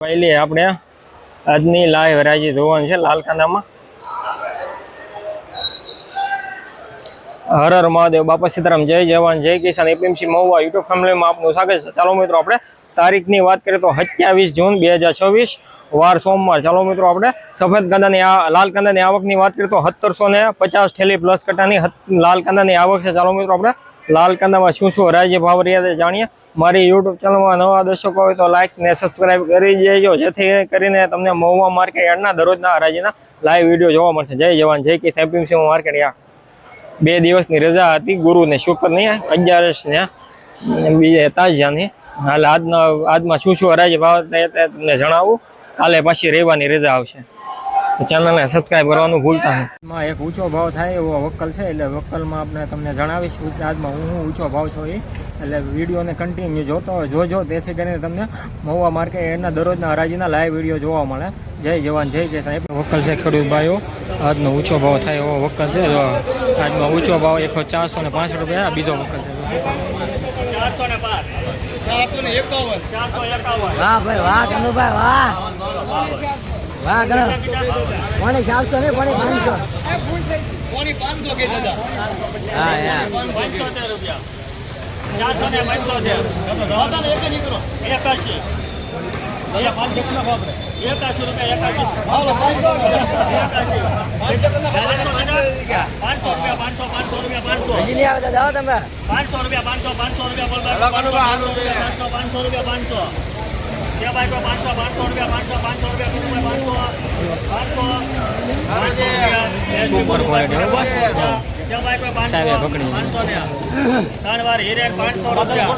પહેલી આપણે આજની લાઈવ હરાજી જોવાની છે લાલકાંદામાં. હર હર મહાદેવ, બાપા સીતારામ, જય જવાન જય કિસાન. એપીએમસી મહુવા યુટ્યુબ ફેમિલીમાં આપનું સ્વાગત છે. ચાલો મિત્રો, આપણે તારીખની વાત કરીએ તો 27 જૂન 2026 વાર સોમવાર. ચાલો મિત્રો, આપણે સફેદ કાંદાની લાલ કાંદાની આવકની વાત કરીએ તો 1750 થેલી પ્લસ કટાની લાલ કાંદાની આવક છે. ચાલો મિત્રો, આપણે લાલ કાંદામાં શું શું હરાજી ભાવ રહ્યા છે જાણીએ. મારી યુટ્યુબ ચેનલમાં નવા દર્શકો હોય તો લાઈક ને સબસ્ક્રાઈબ કરી દેજો, જેથી કરીને તમને મહુવા માર્કેટ યાર્ડના દરરોજના હરાજીના લાઈવ વિડીયો જોવા મળશે. જય જવાન જય કિસાન. એપીએમસી માર્કેટ યાર્ડ 2 દિવસની રજા હતી, ગુરુ ને શુક્રની 11 ને બીજે તાજિયાની. હાલ આજમાં શું શું હરાજી ભાવ તમને જણાવું. કાલે પાછી રહેવાની રજા આવશે. ચેનલને સબસ્ક્રાઈબ કરવાનું ભૂલતા નહીં. એમાં એક ઊંચો ભાવ થાય એવો વક્કલ છે, એટલે વક્કલમાં આપણે તમને જણાવીશ આજમાં હું ઊંચો ભાવ છું એ. એટલે વિડીયોને કન્ટિન્યુ જોજો, તેથી કરીને તમને મહુવા માર્કેટ એના દરરોજના હરાજીના લાઈવ વિડીયો જોવા મળે. જય જવાન જય કિસાન. વક્કલ છે ખેડૂત ભાઈઓ, આજનો ઊંચો ભાવ થાય એવો વક્કલ છે. આજમાં ઊંચો ભાવ 465 રૂપિયા. બીજો વક્કલ છે 451. વાહ ભાઈ વાહ, કનુભાઈ વાહ વાહ. ગણો કોને 400 ને કોને 500. કોની 500 કે દાદા? હા યાર 75 રૂપિયા. 475 છે. દાદા ને એક નીકળો 81. ભૈયા 500 ના વાપરે 81 રૂપિયા 81. હાલો 500 રૂપિયા 500 રૂપિયા 500 હજી નહીં આવે તો જાઓ તમે. 500 રૂપિયા 500 રૂપિયા બોલ 500 રૂપિયા 500 क्या भाई को 500 રૂપિયા 500 રૂપિયા 500 સુપર ક્વોલિટી क्या भाई को 500 ને ત્રણ વાર હીરે 500 રૂપિયા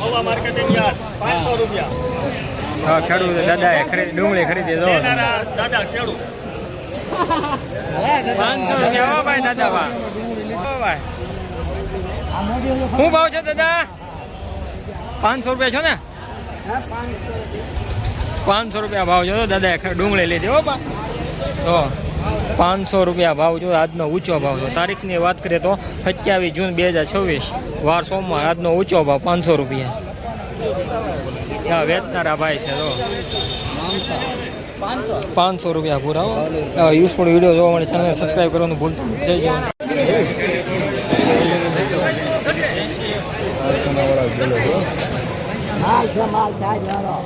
મહુવા માર્કેટિંગ યાર્ડ 500 રૂપિયા. હા, ખેડૂત દાદાએ ડુંગળી ખરીદી દો. દાદા ખેડૂત 500 રૂપિયા. હો ભાઈ દાદા ભાઈ, હો ભાઈ શું ભાવ છે દાદા? 500 રૂપિયા છો ને? 500 રૂપિયા ભાવ જો દાદા ડુંગળી લીધી. હો બા તો 500 રૂપિયા ભાવ જો આજનો ઊંચો ભાવ છે. તારીખની વાત કરીએ તો 27 જૂન 2026 વાર સોમવાર. આજનો ઊંચો ભાવ 500 રૂપિયા. હા, વેચનારા ભાઈ છે તો 500 રૂપિયા પૂરા. યુઝફુલ વિડીયો જોવા માટે ચેનલને સબસ્ક્રાઈબ કરવાનું ભૂલતા નહીં. જય જવાન. માલ છે માલ સાજ વાળો.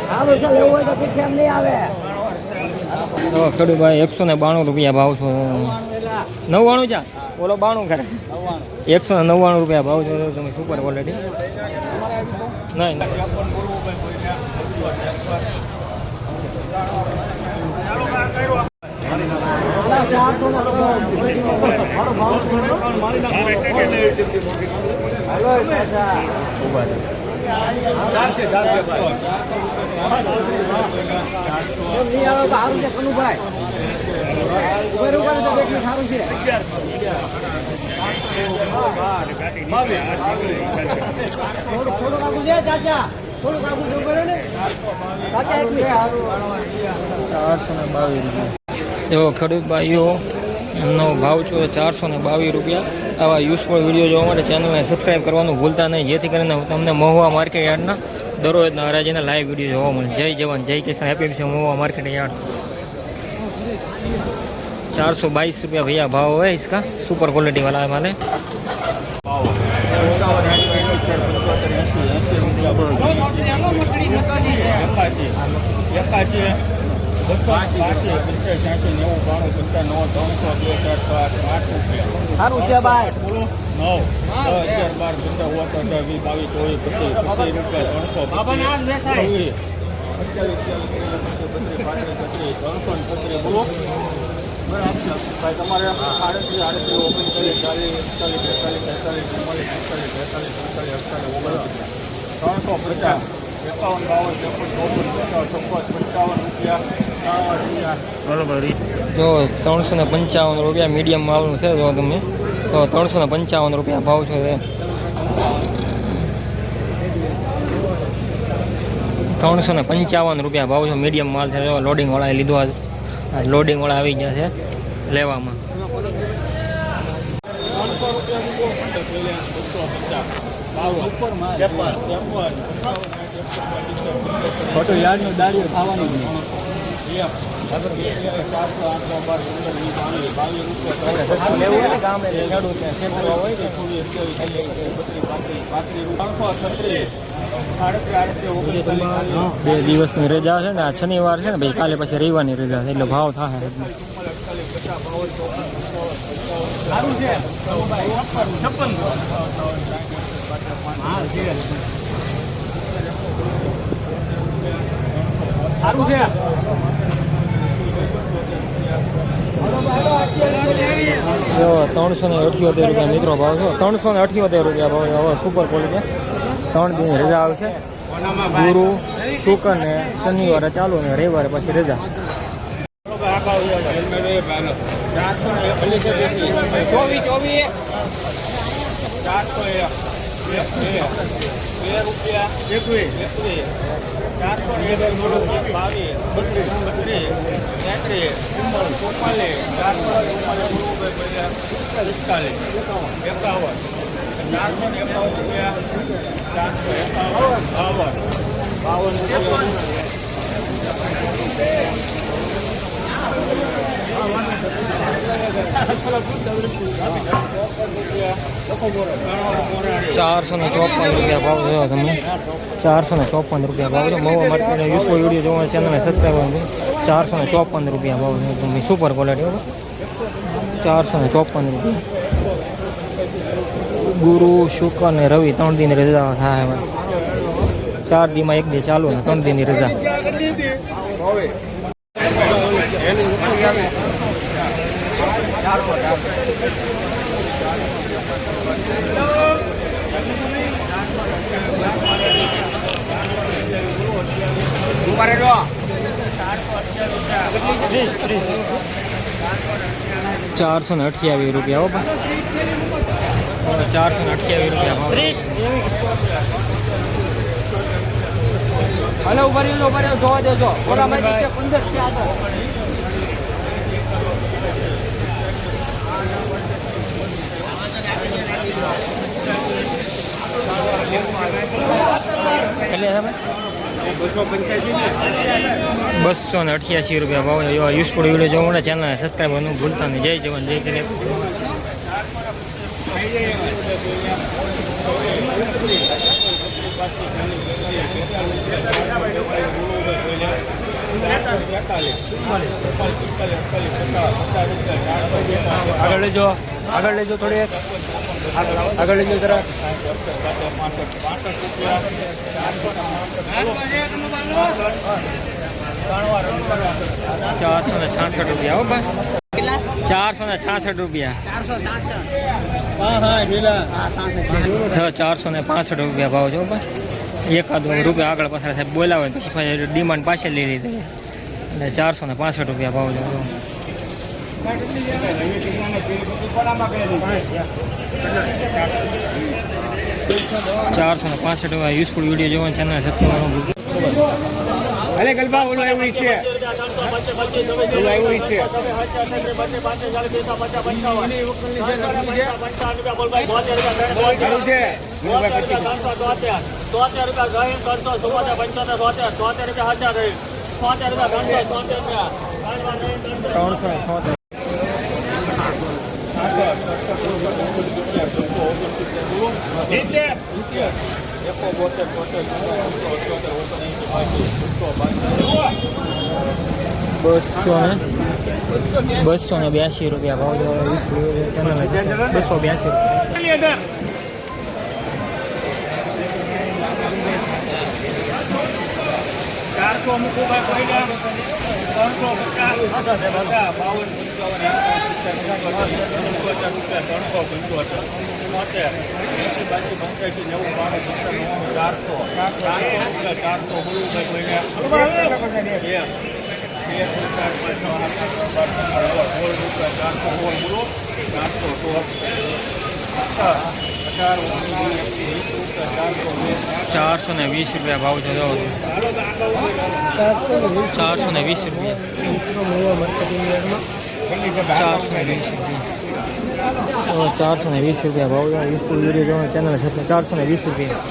આવું છે લેવું હોય તો કેમ નહીં આવે. તો ખેડૂતભાઈ 192 રૂપિયા ભાવ છો. 99 ચા બોલો 92 ખરે 199 રૂપિયા ભાવ છો તમે. સુપર ક્વોલિટી નહીં. જો ખેડૂત ભાઈઓ નો ભાવ છો 422 રૂપિયા. આવા યુઝફુલ વિડીયો જોવા માટે ચેનલને સબસ્ક્રાઈબ કરવાનું ભૂલતા નહીં, જેથી કરીને તમને મહુવા માર્કેટ યાર્ડના દરરોજના હરાજીના લાઈવ વિડીયો જોવા મળે. જય જવાન જય કિસાન. એપીએમસી મહુવા मार्केट यार्ड 422 रुपया भैया भाव है इसका. सुपर क्वालिटी वाला है माले. સારું છે ભાઈ. તમારે 38 ઓપન કરી 355 રૂપિયા મીડિયમ માલનું છે. જો તમે તો 355 રૂપિયા ભાવ છે. 355 રૂપિયા ભાવ છે. મીડિયમ માલ છે, લોડિંગ વાળાએ લીધો આજ. લોડિંગ વાળા આવી ગયા છે લેવામાં. ખોટું યાર્ડનું દાળીઓ ખાવાનું જ નહીં. બે દિવસની રજા છે ને આ શનિવાર છે ને ભાઈ, કાલે પછી રવિવારની રજા છે એટલે ભાવ થાય. સારું છે 56. સારું છે. જો 378 રૂપિયા મિત્રો ભાવ છે. 378 રૂપિયા ભાવ છે. હવે સુપર ક્વોલિટી 3 દિન રજા આવશે. ગુરુ શુક્ર ને શનિવારે ચાલુ ને રવિવારે પછી રજા. ₹454 ભાવ જોયો તમે. 454 રૂપિયા ભાવ છે. મહુવા માર્કેટ યુઝફુલ વિડીયો જોવા ચેનલને સબસ્ક્રાઈબ કરો. ₹454 ભાવ છે તમે. Super quality. 454 રૂપિયા. ગુરુ શુક્ર ને રવિ 3 દિન રજા થાય. 4 દીમાં 1 દી ચાલુ ને 3 દિનની રજા. ₹428 રૂપિયા. 428 રૂપિયા ભાવ. હલો ઉભા રહ્યો જોવા દેજો. ઓલા માં 15 છે આગળ. ₹288 રૂપિયા ભાવ. એવા યુઝફુલ વિડીયો જોવા માટે ચેનલને સબસ્ક્રાઈબ કરવાનું ભૂલતા નહીં. જય જવાન જય કિસાન. આગળ લેજો થોડી. આગળ લેજો જરા. 466 રૂપિયા. હો બસ 466 રૂપિયા. 465 રૂપિયા ભાવ છો બસ. એકાદ રૂપિયા આગળ પાછળ સાહેબ બોલાવે પછી ડિમાન્ડ પાછી લઈ લીધી એટલે 465 રૂપિયા ભાવ છે. 465 યુઝફુલ વિડીયો જોવા ચેનલ સબસ્ક્રાઈબ. અરે ગલબા ઓલો એવું છે. ₹282 રૂપિયા ભાવ. 282 રૂપિયા. 420 રૂપિયા ભાવ છે. જો 420 રૂપિયા. 420 રૂપિયા ભાવ છે. યુટ્યુબ વિડીયો જોવાનો ચેનલ છે એટલે 420 રૂપિયા.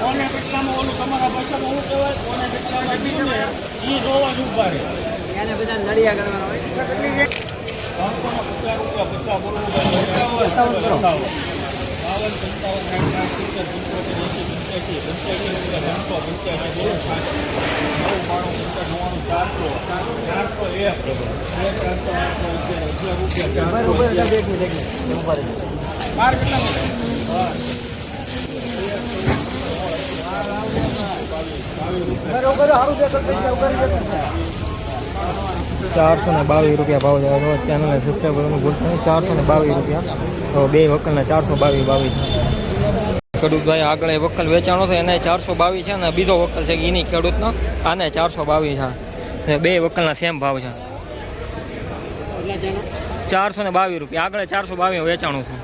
કોને કેટલામાં ઓલું તમારા પૈસામાં શું કહેવાય કોને કેટલામાં બીજું ને એ જોવા જ ઉભા રહે એને બધા નળિયા કરવાના હોય 550 રૂપિયા 422 રૂપિયા ભાવ છે. ચેનલને સબસ્ક્રાઈબ કરવાનું ભૂલતા નહીં. 422 રૂપિયા. તો બે વકલના 422 છે. ખેડૂત ભાઈ આગળ એ વકલ વેચાણો છે એને 422 છે અને બીજો વકલ છે એની ખેડૂતનો આને 422 છે. બે વકલના સેમ ભાવ છે. 422 રૂપિયા. આગળ 422 વેચાણું છે.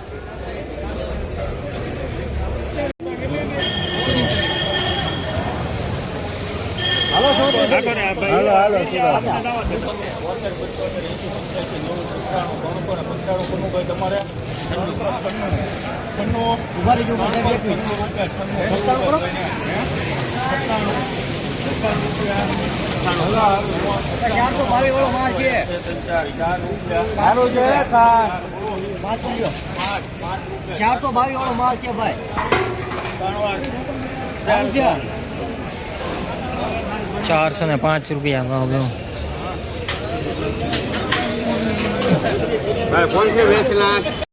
₹422 વાળો માલ છે ભાઈ 405 રૂપિયા ભાવ જો. ભાઈ 420 લાખ